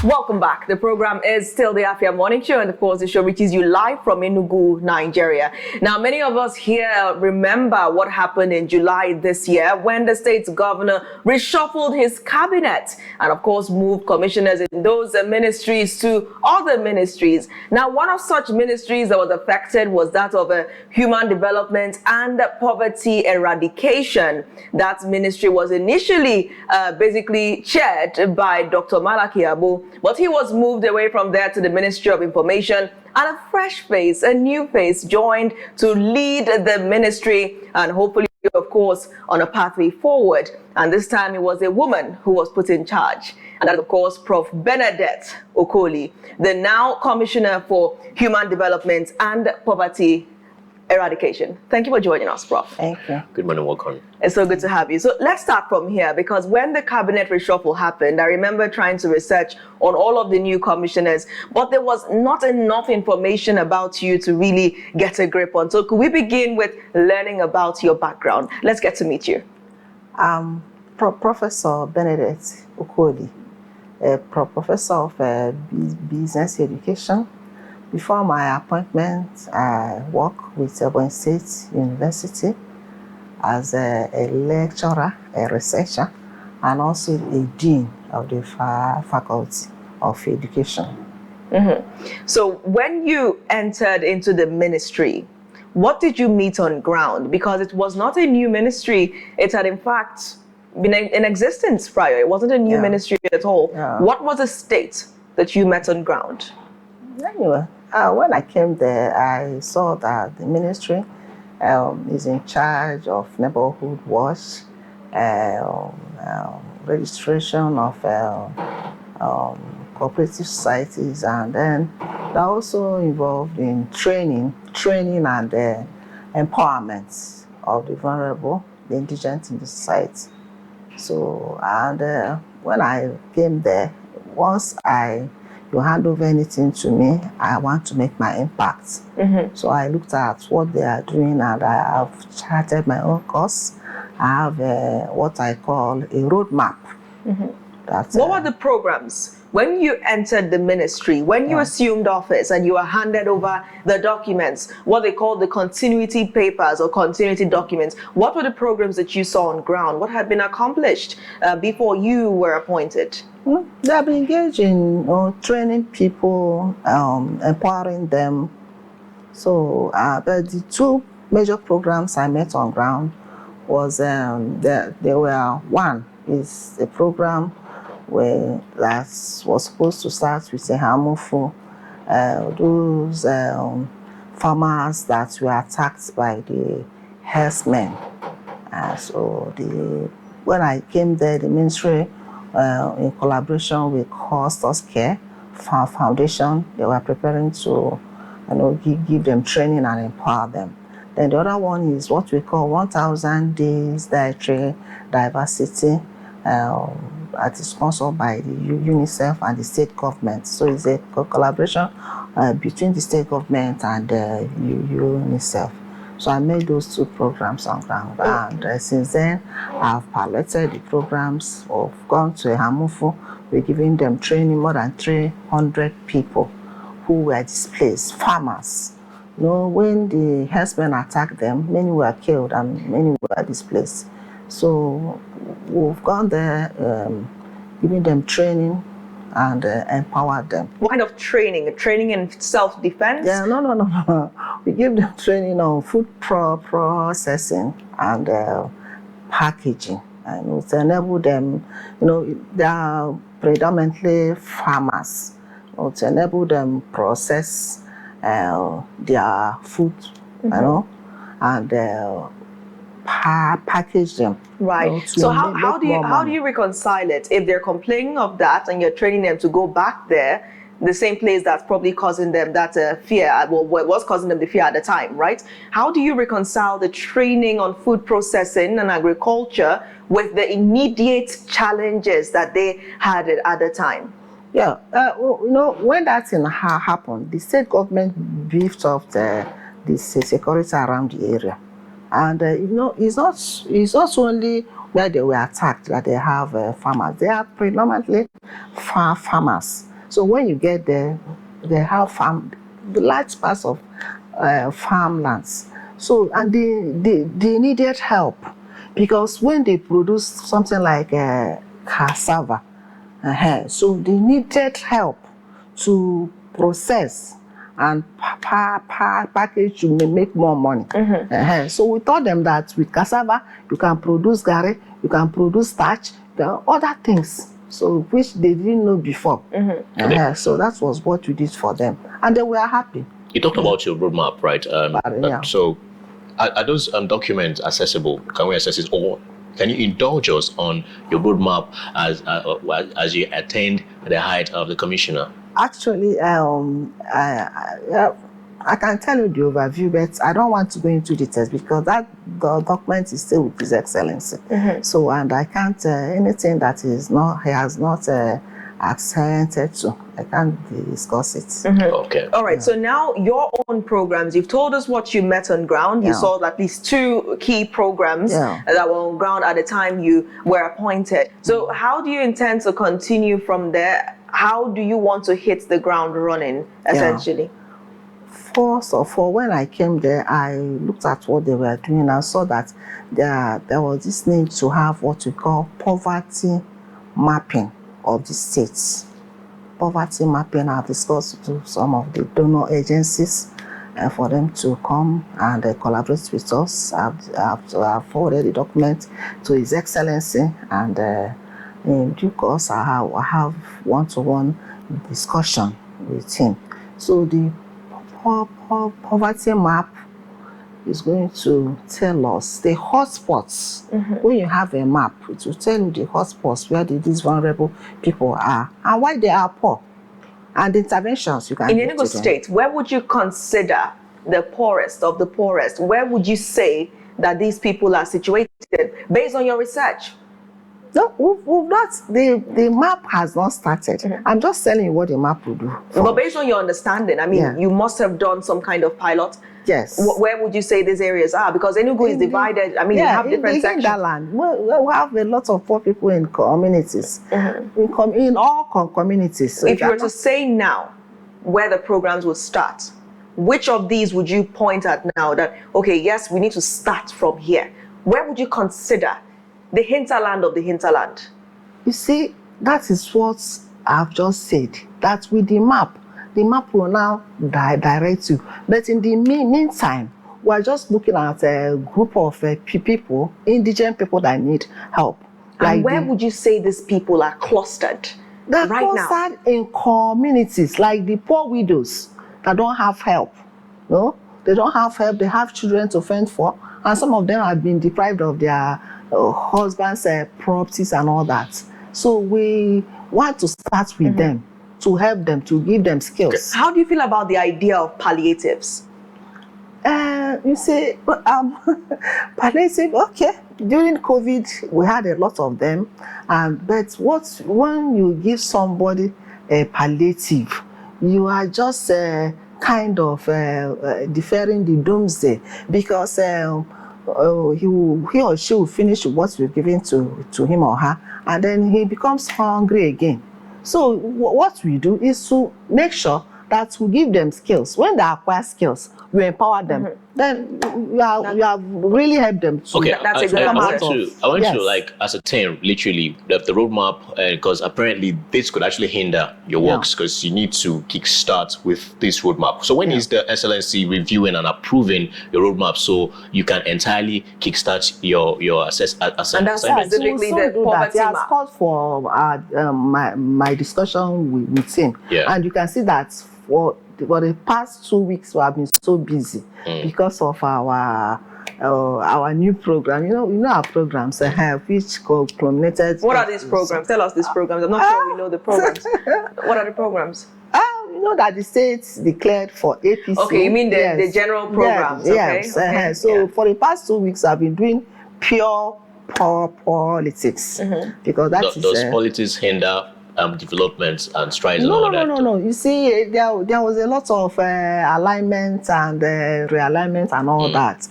Welcome back. The program is still the Afia Morning Show, and of course the show reaches you live from Enugu, Nigeria. Now, many of us here remember what happened in July this year when the state's governor reshuffled his cabinet and of course moved commissioners in those ministries to other ministries. Now, one of such ministries that was affected was that of human development and poverty eradication. That ministry was initially basically chaired by Dr. Malaki Abu, but he was moved away from there to the Ministry of Information, and a fresh face, a new face joined to lead the ministry and hopefully, of course, on a pathway forward. And this time it was a woman who was put in charge. And that, of course, Prof. Benedette Okoli, the now Commissioner for Human Development and Poverty Eradication. Thank you for joining us, Prof. Thank you. Good morning, welcome. It's so good to have you. So let's start from here, because when the cabinet reshuffle happened, I remember trying to research on all of the new commissioners, but there was not enough information about you to really get a grip on. So could we begin with learning about your background? Let's get to meet you. Professor Benedette Okoli, a professor of business education. Before my appointment, I worked with Mbah'S State University as a lecturer, a researcher, and also a dean of the faculty of education. Mm-hmm. So when you entered into the ministry, what did you meet on ground? Because it was not a new ministry. It had, in fact, been in existence prior. It wasn't a new ministry at all. Yeah. What was the state that you met on ground? Anyway, when I came there, I saw that the ministry is in charge of neighborhood watch, registration of cooperative societies, and then they're also involved in training and empowerment of the vulnerable, the indigent in the society. So, and when I came there, once you hand over anything to me, I want to make my impact. Mm-hmm. So I looked at what they are doing, and I have charted my own course. I have what I call a roadmap. Mm-hmm. What were the programs when you entered the ministry, when you assumed office and you were handed over the documents, what they call the continuity papers or continuity documents? What were the programs that you saw on ground? What had been accomplished before you were appointed? They have been engaged in training people, empowering them. So the two major programs I met on ground was there were one is a program where that was supposed to start with a harmful those farmers that were attacked by the herdsmen. So when I came there, the ministry, in collaboration with Hostels Care Foundation, they were preparing to give them training and empower them. Then the other one is what we call 1,000 Days Dietary Diversity. That is sponsored by the UNICEF and the state government. So it's a collaboration between the state government and UNICEF. So I made those two programs on ground. And since then, I've piloted the programs. I've gone to Hamufu. We're giving them training, more than 300 people who were displaced, farmers. When the herdsmen attacked them, many were killed and many were displaced. So we've gone there, giving them training and empowered them. What kind of training? Training in self-defense? Yeah, no. We give them training on food processing and packaging. And to enable them, they are predominantly farmers. To enable them process their food, and package them. Right. So how do you reconcile it if they're complaining of that and you're training them to go back there, the same place that's probably causing them that fear, what was causing them the fear at the time, right? How do you reconcile the training on food processing and agriculture with the immediate challenges that they had at the time? Yeah, when that thing happened, the state government beefed up the security around the area. And it's not only where they were attacked that they have farmers. They are predominantly farmers. So when you get there, they have the large parts of farmlands. So, and they needed help, because when they produce something like cassava, so they needed help to process and package to make more money. So we told them that with cassava, you can produce garri, you can produce starch, there are other things, so which they didn't know before. So that was what we did for them, and they were happy. You talked about your roadmap, right? So are those documents accessible? Can we access it, or can you indulge us on your roadmap as you attained the height of the commissioner? Actually, I can tell you the overview, but I don't want to go into details because the document is still with His Excellency. So, and I can't anything that is not he has not accented to, I can't discuss it. Okay. All right. So now your own programs. You've told us what you met on ground. You saw at least 2 key programs that were on ground at the time you were appointed. So how do you intend to continue from there? How do you want to hit the ground running, essentially? First of all, when I came there, I looked at what they were doing and saw that there was this need to have what we call poverty mapping of the states. Poverty mapping, I've discussed to some of the donor agencies for them to come and collaborate with us. I've forwarded the document to His Excellency, and in due course, I have one-to-one discussion with him. So the poverty map is going to tell us the hotspots. When you have a map, it will tell you the hotspots where these vulnerable people are and why they are poor, and the interventions you can in do. Enugu State, where would you consider the poorest of the poorest? Where would you say that these people are situated based on your research? No, we've not. The map has not started. I'm just telling you what the map will do. But based on your understanding, I mean, you must have done some kind of pilot. Yes. Where would you say these areas are? Because Enugu is divided. I mean, you have different sections. Hinterland, we have a lot of poor people in communities, in all communities. So if you were to say now where the programs would start, which of these would you point at now that, okay, yes, we need to start from here? Where would you consider the hinterland of the hinterland? You see, that is what I've just said, that with the map will now direct you. But in the meantime, we're just looking at a group of people, indigent people that need help. And where would you say these people are clustered They're right clustered in communities, like the poor widows that don't have help. No, they don't have help, they have children to fend for, and some of them have been deprived of their husbands' properties and all that. So we want to start with them, to help them, to give them skills. How do you feel about the idea of palliatives? You say, palliative, okay. During COVID, we had a lot of them. But when you give somebody a palliative, you are just kind of deferring the doomsday, because he or she will finish what we're giving to him or her, and then he becomes hungry again. So what we do is to make sure that we give them skills. When they acquire skills, we empower them. Then we have really helped them to. Okay, that's a good I want to like ascertain literally the roadmap, because apparently this could actually hinder your works, because you need to kickstart with this roadmap. So when is the Excellency reviewing and approving your roadmap so you can entirely kickstart your assessment? And that's specifically the poverty map. He has called for my discussion with him, and you can see that for the past 2 weeks we have been so busy because of our new program. You know our programs which culminated. What are these programs? Tell us these programs. I'm not sure we know the programs. What are the programs? You know that the states declared for APC. Okay, you mean the general programs? Yes. Okay. So for the past 2 weeks I've been doing pure politics, because does politics hinder development and strides? No. You see, there was a lot of alignment and realignment and all that.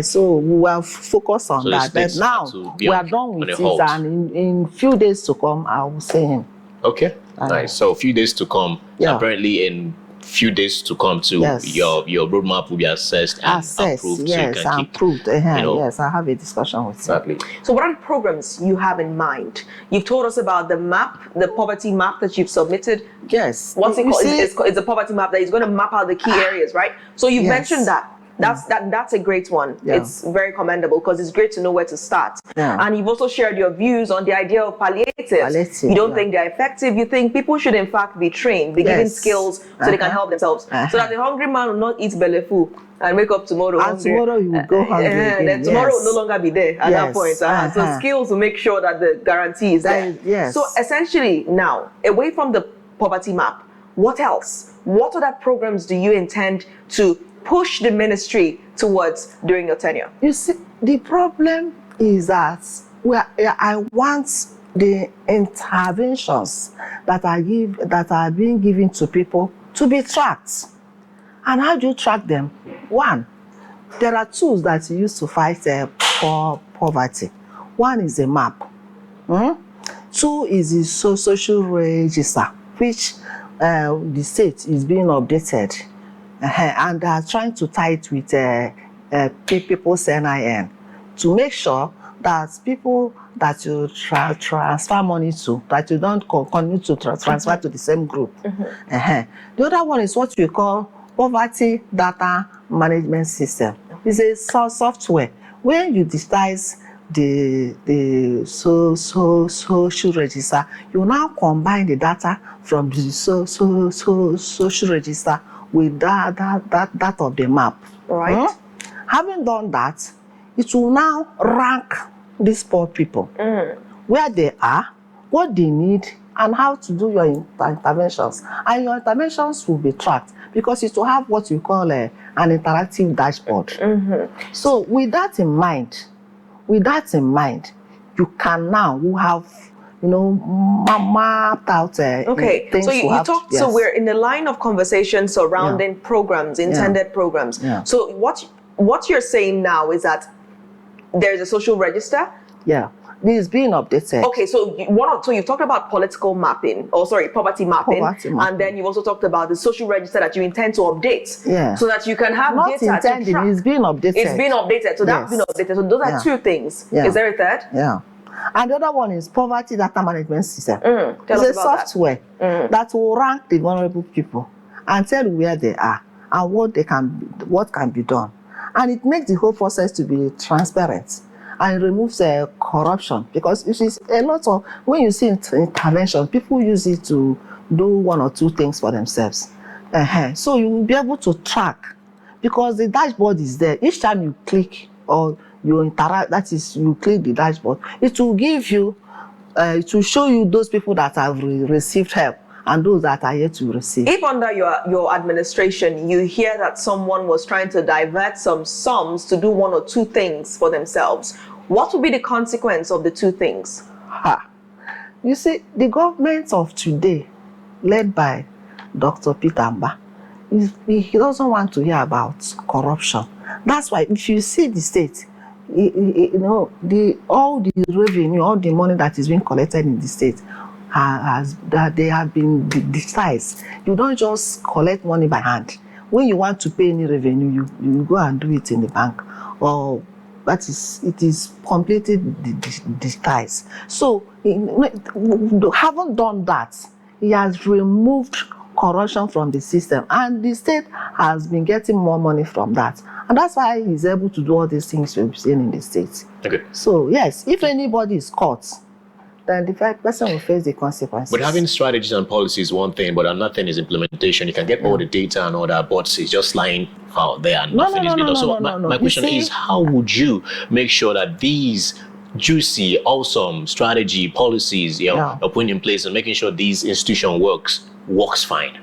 So we were focused on that. But now we are done with it, and in few days to come, I will see him. Okay. Nice. So a few days to come. Yeah. Apparently in few days to come to your roadmap will be assessed and approved. Yes, so you can keep, approved. Yes, I have a discussion with you. Exactly. So what are the programs you have in mind? You've told us about the map, the poverty map that you've submitted. Yes. What's it called? It's a poverty map that is going to map out the key areas, right? So you've mentioned that. That's a great one. Yeah. It's very commendable because it's great to know where to start. Yeah. And you've also shared your views on the idea of palliatives. You don't think they're effective. You think people should in fact be trained, be given skills so they can help themselves. So that the hungry man will not eat belly-full and wake up tomorrow And hungry. tomorrow you will go hungry again. Then tomorrow will no longer be there at that point. So skills will make sure that the guarantee is there. Yes. So essentially now, away from the poverty map, what else? What other programs do you intend to push the ministry towards during your tenure? You see, the problem is that I want the interventions that are being given to people to be tracked. And how do you track them? One, there are tools that you use to fight poverty. One is a map. Two is the social register, which the state is being updated. And they are trying to tie it with people's NIN to make sure that people that you transfer money to, that you don't continue to transfer to the same group. The other one is what we call poverty data management system. It's a software. When you digitize the social register, you now combine the data from the social register with that of the map. Right. Having done that, it will now rank these poor people, where they are, what they need, and how to do your interventions. And your interventions will be tracked because it will have what you call an interactive dashboard. So with that in mind, you can now have mapped out things. So you talked. So we're in the line of conversation surrounding programs, intended programs. So what you're saying now is that there's a social register. Yeah, this is being updated. Okay, so you've talked about poverty mapping, and then you've also talked about the social register that you intend to update. Yeah. So that you can have Not data intending, to track. it's being updated. It's being updated. So that's been updated. So those are two things. Yeah. Is there a third? Yeah. And the other one is poverty data management system. Tell us It's a about software that will rank the vulnerable people and tell where they are and what can be done. And it makes the whole process to be transparent and removes corruption, because it is a lot of, when you see intervention, people use it to do one or two things for themselves. So you will be able to track, because the dashboard is there. Each time you click or you interact, that is, you click the dashboard, it will give you, it will show you those people that have received help and those that are yet to receive. If under your administration, you hear that someone was trying to divert some sums to do one or two things for themselves, what would be the consequence of the two things? You see, the government of today, led by Dr. Peter Mbah, he doesn't want to hear about corruption. That's why if you see the state, all the revenue, all the money that is being collected in the state, they have been digitized. You don't just collect money by hand. When you want to pay any revenue, you go and do it in the bank, or it is completely digitized. So, having done that, he has removed corruption from the system, and the state has been getting more money from that. And that's why he's able to do all these things we've seen in the state. Okay. So, yes, if anybody is caught, then the person will face the consequences. But having strategies and policies is one thing, but another thing is implementation. You can get all the data and all that, but it's just lying out there and nothing is being done. So my question is, how would you make sure that these juicy, awesome strategy policies are put in place and making sure these institution works fine?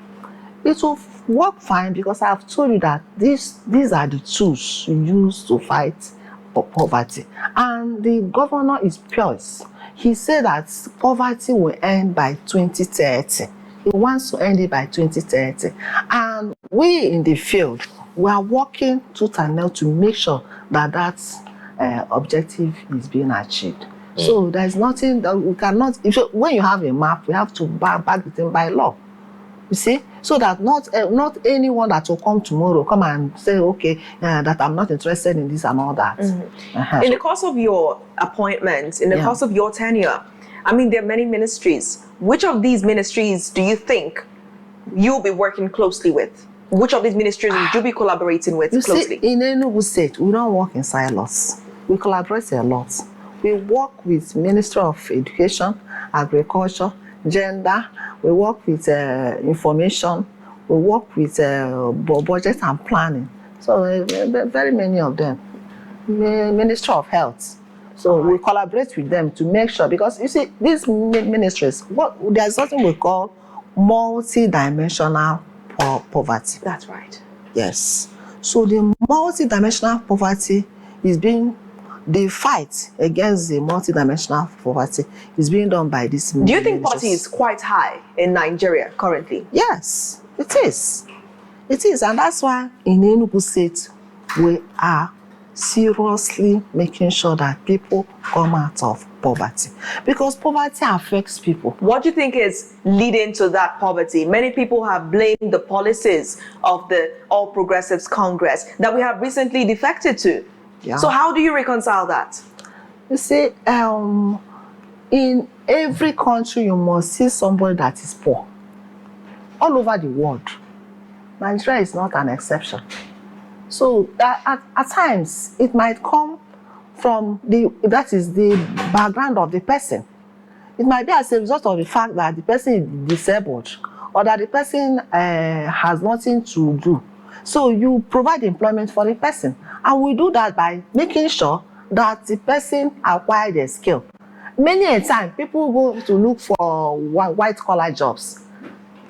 It will work fine, because I've told you that these are the tools you use to fight poverty. And the governor is pious. He said that poverty will end by 2030. He wants to end it by 2030. And we in the field, we are working tooth and nail to make sure that objective is being achieved. So there's nothing that we cannot. When you have a map, we have to back it in by law. You see, so that not anyone that will come tomorrow come and say, okay, that I'm not interested in this and all that. In the course of your appointments, in the course of your tenure, I mean, there are many ministries. Which of these ministries do you think you'll be working closely with? Which of these ministries would you be collaborating with closely? See, in Enugu State, we don't work in silos. We collaborate a lot. We work with Ministry of Education, Agriculture, Gender. We work with information. We work with budget and planning. So very many of them. Ministry of Health. So we collaborate with them to make sure, because you see, these ministries, there's something we call multi-dimensional poverty. That's right. Yes. So the multi-dimensional poverty is being, the fight against the multi-dimensional poverty is being done by this ministry. Do you think poverty is quite high in Nigeria currently? Yes, it is. It is, and that's why in Enugu State, we are seriously making sure that people come out of poverty, because poverty affects people. What do you think is leading to that poverty? Many people have blamed the policies of the All Progressives Congress that we have recently defected to. Yeah. So how do you reconcile that? You see, in every country, you must see somebody that is poor. All over the world, Nigeria is not an exception. So at times, it might come from the background of the person. It might be as a result of the fact that the person is disabled, or that the person has nothing to do. So you provide employment for the person. And we do that by making sure that the person acquires a skill. Many a time, people go to look for white-collar jobs.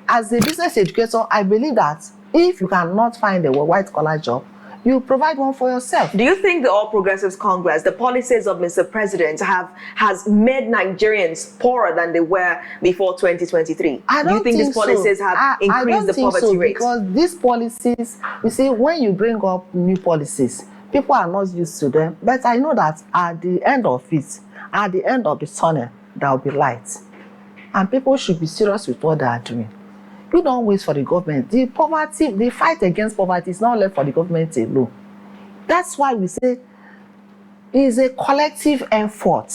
As a business educator, I believe that if you cannot find a white-collar job, you provide one for yourself. Do you think the All Progressives Congress, the policies of Mr. President has made Nigerians poorer than they were before 2023? I don't Do you think these policies have increased the poverty rate? Because these policies, you see, when you bring up new policies, people are not used to them. But I know that at the end of it, at the end of the tunnel, there will be light. And people should be serious with what they are doing. You don't wait for the government. The fight against poverty is not left for the government alone. That's why we say it's a collective effort.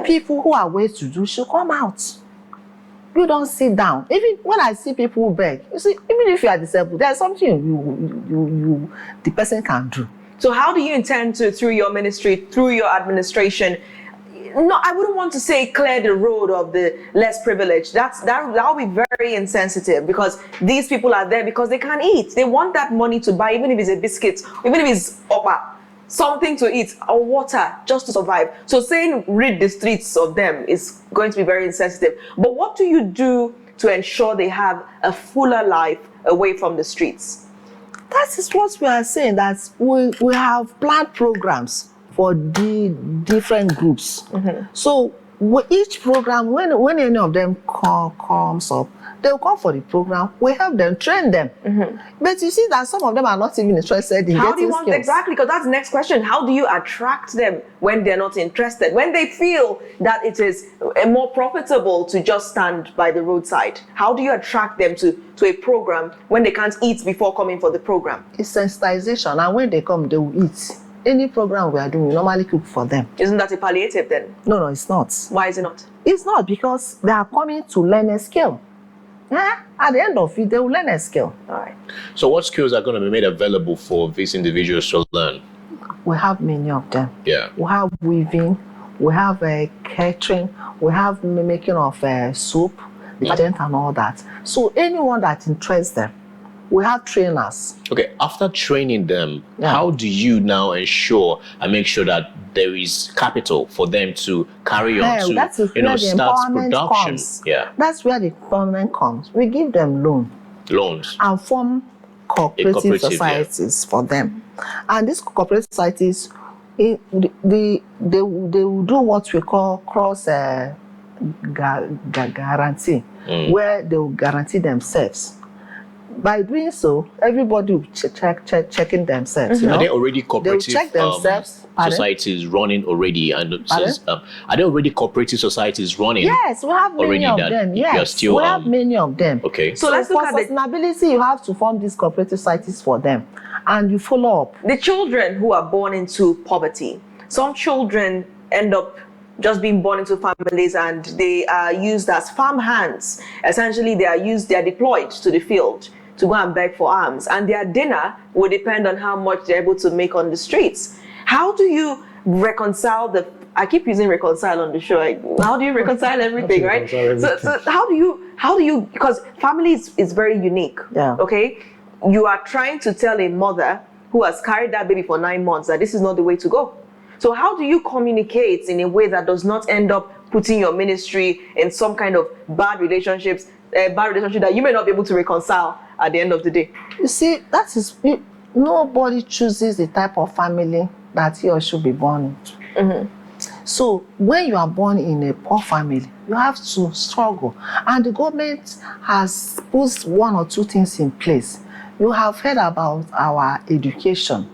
People who are ways to do should come out. You don't sit down. Even when I see people beg, you see, even if you are disabled, there's something the person can do. So how do you intend to, through your ministry, through your administration, no, I wouldn't want to say clear the road of the less privileged. That would be very insensitive, because these people are there because they can't eat. They want that money to buy, even if it's a biscuit, even if it's something to eat or water just to survive. So saying rid the streets of them is going to be very insensitive. But what do you do to ensure they have a fuller life away from the streets? That is what we are saying, that we have planned programs for the different groups. So each program, when any of them comes up, they'll come for the program. We help them, train them. But you see that some of them are not even interested in How do you want, skills. exactly, because that's the next question. How do you attract them when they're not interested? When they feel that it is more profitable to just stand by the roadside? How do you attract them to a program when they can't eat before coming for the program? It's sensitization, and when they come, they will eat. Any program we are doing, we normally cook for them. Isn't that a palliative then? No, it's not. Why is it not? It's not, because they are coming to learn a skill. At the end of it, they will learn a skill. All right. So what skills are going to be made available for these individuals to learn? We have many of them. Yeah. We have weaving, we have catering, we have making of soap, detergent and all that. So anyone that interests them, we have trainers. Okay, after training them, how do you now ensure and make sure that there is capital for them to carry on to, that's where the start empowerment production? comes. Yeah. That's where the empowerment comes. We give them Loans. and form cooperative societies for them. And these cooperative societies, they will do what we call cross guarantee, where they will guarantee themselves. by doing so, everybody will checking themselves. You know? Are there already They will cooperative check themselves. Pardon? societies running already? And since, are there already cooperative societies running? Yes, we have many already of that them. you are Yes, still, we have many of them. Okay. So let's look for at the sustainability, you have to form these cooperative societies for them, and you follow up. the children who are born into poverty. Some children end up just being born into families and they are used as farm hands. Essentially, they are deployed to the field to go and beg for alms, and their dinner will depend on how much they're able to make on the streets. How do you reconcile I keep using reconcile on the show. How do you reconcile everything, right? So how do you, because family is very unique. Yeah. Okay. You are trying to tell a mother who has carried that baby for 9 months that this is not the way to go. So how do you communicate in a way that does not end up putting your ministry in some kind of bad relationship that you may not be able to reconcile at the end of the day? You see, that is, nobody chooses the type of family that he or she will be born into. So when you are born in a poor family, you have to struggle. And the government has put 1 or 2 things in place. You have heard about our education,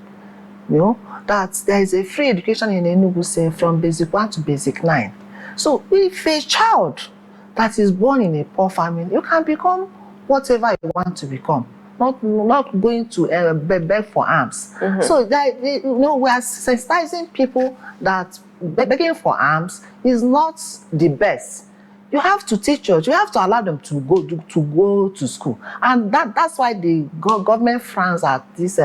you know, that there is a free education in Enugu State from basic 1 to basic 9. So if a child that is born in a poor family, you can become whatever you want to become, not going to beg for alms. So that, we are sensitizing people that begging for alms is not the best. You have to teach us. You have to allow them to go to school, and that's why the government frowns at these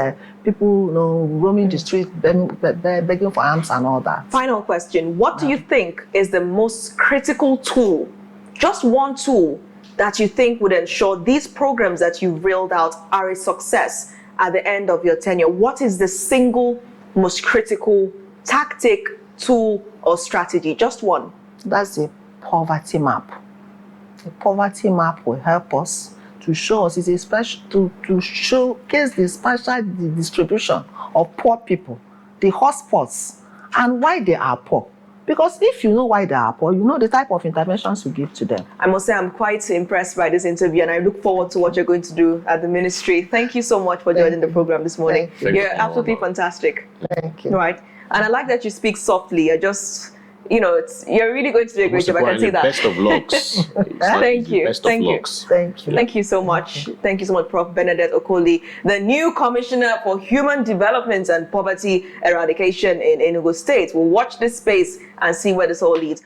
people, roaming the street, begging for alms and all that. Final question: what do you think is the most critical tool? Just one tool that you think would ensure these programs that you've reeled out are a success at the end of your tenure. What is the single most critical tactic, tool, or strategy? Just one. That's the poverty map. The poverty map will help us to show us, it's a special, to showcase the special distribution of poor people, the hotspots, and why they are poor. Because if you know why they are poor, you know the type of interventions you give to them. I must say I'm quite impressed by this interview, and I look forward to what you're going to do at the ministry. Thank you so much for joining the program this morning. You're absolutely fantastic. Thank you. Right. And I like that you speak softly. You're really going to do a great job. I can see that. Best of lucks. Thank you. Best Thank of you. lucks. Thank you. Thank you so much. Thank you so much, Prof. Benedette Okoli, the new Commissioner for Human Development and Poverty Eradication in Enugu State. We'll watch this space and see where this all leads.